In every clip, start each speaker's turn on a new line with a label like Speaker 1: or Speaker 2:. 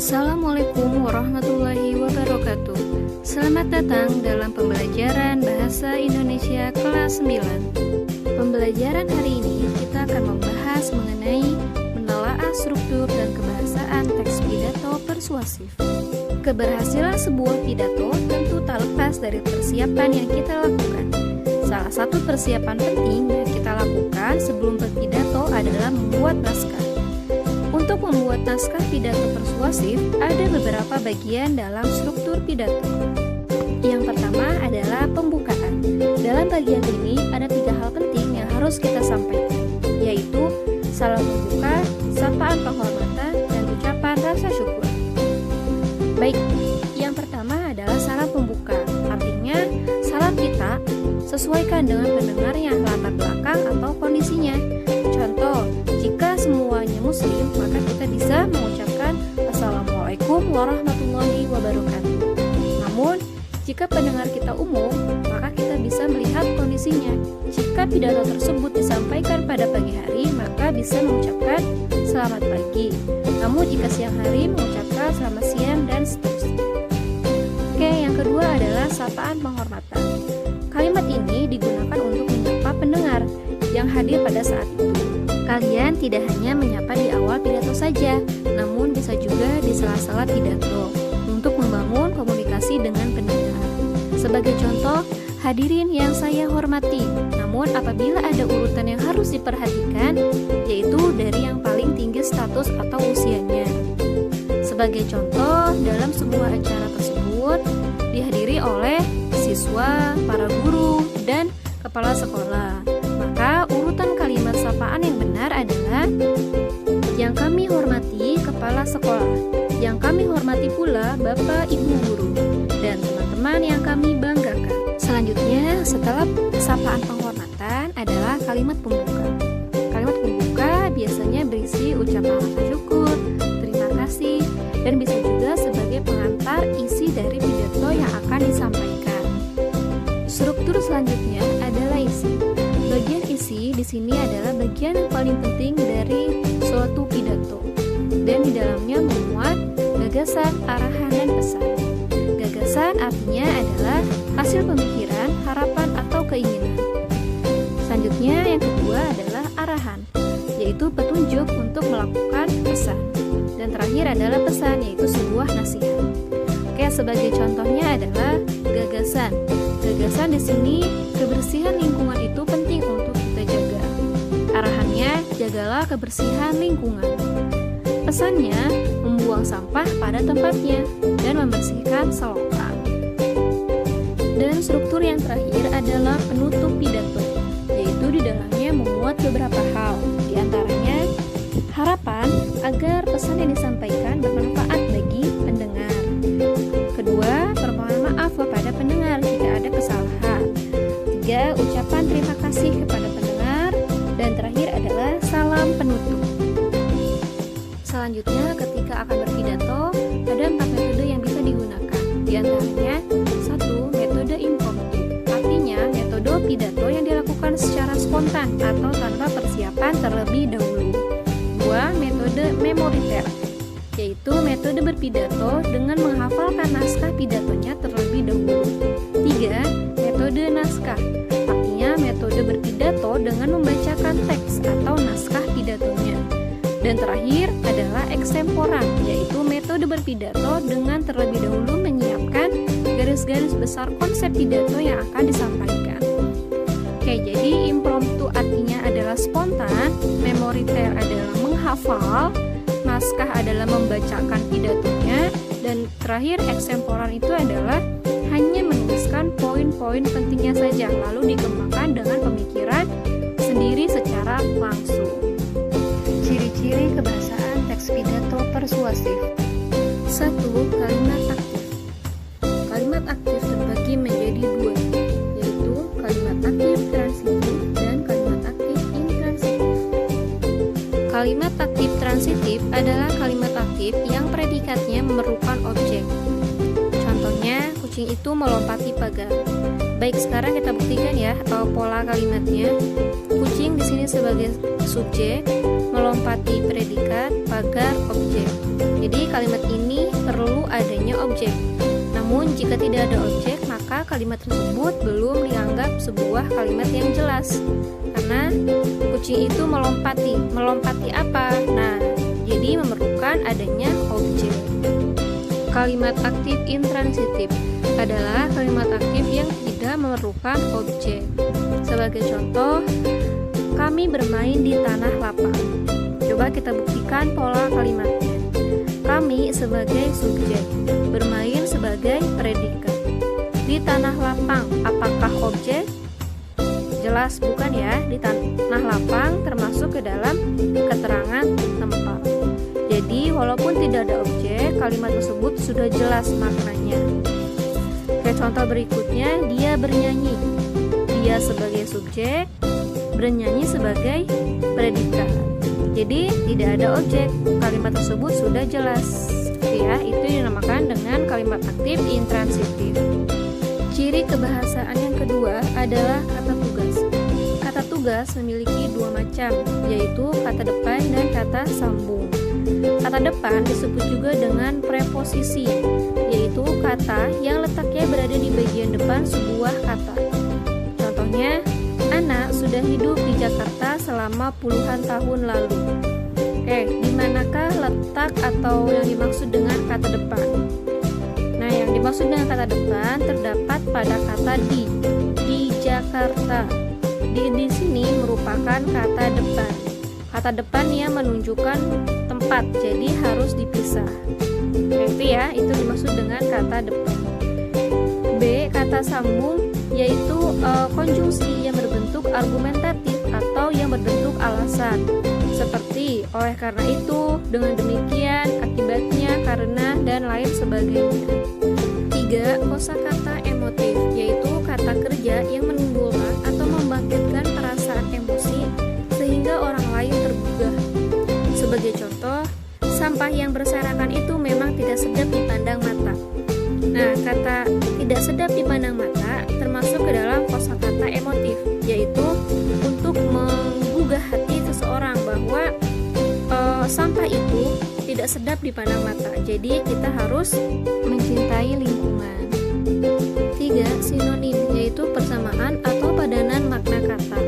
Speaker 1: Assalamualaikum warahmatullahi wabarakatuh. Selamat datang dalam pembelajaran Bahasa Indonesia kelas 9. Pembelajaran hari ini kita akan membahas mengenai menelaah struktur dan kebahasaan teks pidato persuasif. Keberhasilan sebuah pidato tentu tak lepas dari persiapan yang kita lakukan. Salah satu persiapan penting yang kita lakukan sebelum berpidato adalah membuat naskah. Untuk membuat naskah pidato persuasif, ada beberapa bagian dalam struktur pidato. Yang pertama adalah pembukaan. Dalam bagian ini ada 3 hal penting yang harus kita sampaikan, yaitu salam pembuka, sapaan penghormatan, dan ucapan rasa syukur. Baik, yang pertama adalah salam pembuka. Artinya, salam kita sesuaikan dengan pendengar yang latar belakang atau kondisinya. Contoh, jika semuanya muslim, maka kita bisa mengucapkan Assalamualaikum warahmatullahi wabarakatuh. Namun, jika pendengar kita umum, maka kita bisa melihat kondisinya. Jika pidato tersebut disampaikan pada pagi hari, maka bisa mengucapkan selamat pagi. Namun jika siang hari, mengucapkan selamat siang dan seterusnya. Oke, yang kedua adalah sapaan penghormatan. Kalimat ini digunakan untuk menyapa pendengar yang hadir pada saat itu. Kalian tidak hanya menyapa di awal pidato saja, namun bisa juga di sela-sela pidato untuk membangun komunikasi dengan pendengar. Sebagai contoh, hadirin yang saya hormati. Namun apabila ada urutan yang harus diperhatikan, yaitu dari yang paling tinggi status atau usianya. Sebagai contoh, dalam sebuah acara tersebut dihadiri oleh siswa, para guru, dan kepala sekolah. Maka urutan kalimat sapaan yang benar adalah yang kami hormati kepala sekolah, yang kami hormati pula Bapak Ibu guru, dan teman-teman yang kami banggakan. Selanjutnya, setelah sapaan penghormatan adalah kalimat pembuka. Kalimat pembuka biasanya berisi ucapan rasa syukur, terima kasih, dan bisa juga sebagai pengantar isi dari pidato yang akan disampaikan. Struktur selanjutnya adalah isi. Bagian isi di sini adalah bagian yang paling penting dari suatu pidato, dan di dalamnya memuat gagasan, arahan, dan pesan. Gagasan artinya adalah hasil pemikiran, harapan, atau keinginan. Selanjutnya yang kedua adalah arahan, yaitu petunjuk untuk melakukan pesan. Dan terakhir adalah pesan, yaitu sebuah nasihat. Oke, sebagai contohnya adalah gagasan. Gagasan di sini, kebersihan lingkungan itu penting untuk kita jaga. Arahannya, jagalah kebersihan lingkungan. Pesannya, membuang sampah pada tempatnya dan membersihkan selokan. Dan struktur yang terakhir adalah penutup pidato, yaitu di dalamnya memuat beberapa hal, di antaranya harapan agar pesan yang disampaikan bermanfaat bagi pendengar. Kedua, permohonan maaf kepada pendengar jika ada kesalahan. 3, ucapan terima kasih kepada pendengar. Dan terakhir adalah salam penutup. Selanjutnya, ketika akan berpidato, ada 4 metode yang bisa digunakan. Di antaranya, 1, metode impromptu. Artinya, metode pidato yang dilakukan secara spontan atau tanpa persiapan terlebih dahulu. 2, metode memoriter, yaitu metode berpidato dengan menghafalkan naskah pidatonya terlebih dahulu. 3, metode naskah, artinya metode berpidato dengan membacakan teks atau naskah pidatonya. Dan terakhir adalah eksemporan, yaitu metode berpidato dengan terlebih dahulu menyiapkan garis-garis besar konsep pidato yang akan disampaikan. Oke, jadi impromptu artinya adalah spontan, memoriter adalah menghafal, naskah adalah membacakan pidatonya, dan terakhir eksemporan itu adalah hanya menuliskan poin-poin pentingnya saja, lalu dikembangkan dengan pemikiran sendiri secara langsung. Ciri-ciri kebahasaan teks pidato persuasif. 1. Kalimat aktif. Kalimat aktif terbagi menjadi 2, yaitu kalimat aktif transitif dan kalimat aktif intransitif. Kalimat aktif transitif adalah kalimat aktif yang predikatnya memerlukan objek. Contohnya, kucing itu melompati pagar. Baik, sekarang kita buktikan ya pola kalimatnya. Kucing di sini sebagai subjek, melompati predikat, pagar objek. Jadi kalimat ini adanya objek. Namun jika tidak ada objek, maka kalimat tersebut belum dianggap sebuah kalimat yang jelas. Karena kucing itu melompati. Melompati apa? Nah, jadi memerlukan adanya objek. Kalimat aktif intransitif adalah kalimat aktif yang tidak memerlukan objek. Sebagai contoh, kami bermain di tanah lapang. Coba kita buktikan pola kalimatnya. Kami sebagai subjek, bermain sebagai predikat. Di tanah lapang, apakah objek? Jelas bukan ya, di tanah lapang termasuk ke dalam keterangan tempat. Jadi walaupun tidak ada objek, kalimat tersebut sudah jelas maknanya. Oke, contoh berikutnya, dia bernyanyi. Dia sebagai subjek, bernyanyi sebagai predikat. Jadi tidak ada objek, kalimat tersebut sudah jelas. Ya, itu dinamakan dengan kalimat aktif intransitif. Ciri kebahasaan yang kedua adalah kata tugas. Kata tugas memiliki dua macam, yaitu kata depan dan kata sambung. Kata depan disebut juga dengan preposisi, yaitu kata yang letaknya berada di bagian depan sebuah kata. Contohnya, anak sudah hidup di Jakarta selama puluhan tahun lalu. Oke, di manakah letak atau yang dimaksud dengan kata depan? Nah, yang dimaksud dengan kata depan terdapat pada kata di Jakarta. Di sini merupakan kata depan. Kata depan yang menunjukkan tempat, jadi harus dipisah. Nah, itu dimaksud dengan kata depan. B, kata sambung, yaitu konjungsi yang berbentuk argumentatif atau yang berbentuk alasan. Seperti oleh karena itu, dengan demikian, akibatnya, karena, dan lain sebagainya. 3, kosakata emotif, yaitu kata kerja yang menimbulkan atau membangkitkan perasaan emosi sehingga orang lain tergugah. Sebagai contoh, sampah yang berserakan itu memang tidak sedap dipandang mata. Nah, kata tidak sedap dipandang mata termasuk ke dalam kosakata emotif, yaitu untuk menggugah hati seseorang bahwa sampah itu tidak sedap dipandang mata. Jadi kita harus mencintai lingkungan. 3, sinonim, yaitu persamaan atau padanan makna kata.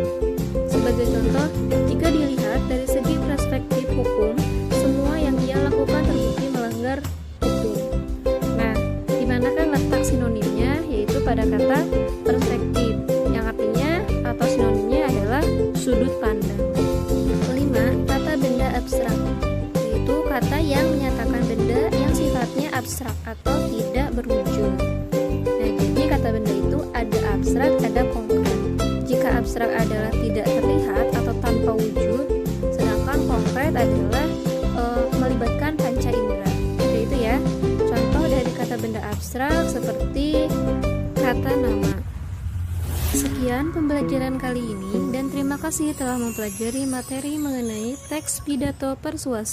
Speaker 1: Sebagai contoh, jika dilihat dari segi perspektif hukum, semua yang ia lakukan terbukti melanggar hukum. Nah, di manakah letak sinonimnya? Yaitu pada kata perspektif, yang artinya atau sinonimnya adalah sudut pandang. 5, kata benda abstrak, yaitu kata yang menyatakan benda yang sifatnya abstrak atau tidak berwujud. Nah, jadi kata benda itu ada abstrak, ada konkret. Jika abstrak adalah tidak terlihat atau tanpa wujud, sedangkan konkret adalah melibatkan panca indera. Itu ya, contoh dari kata benda abstrak seperti kata nama. Sekian pembelajaran kali ini dan terima kasih telah mempelajari materi mengenai teks pidato persuasi.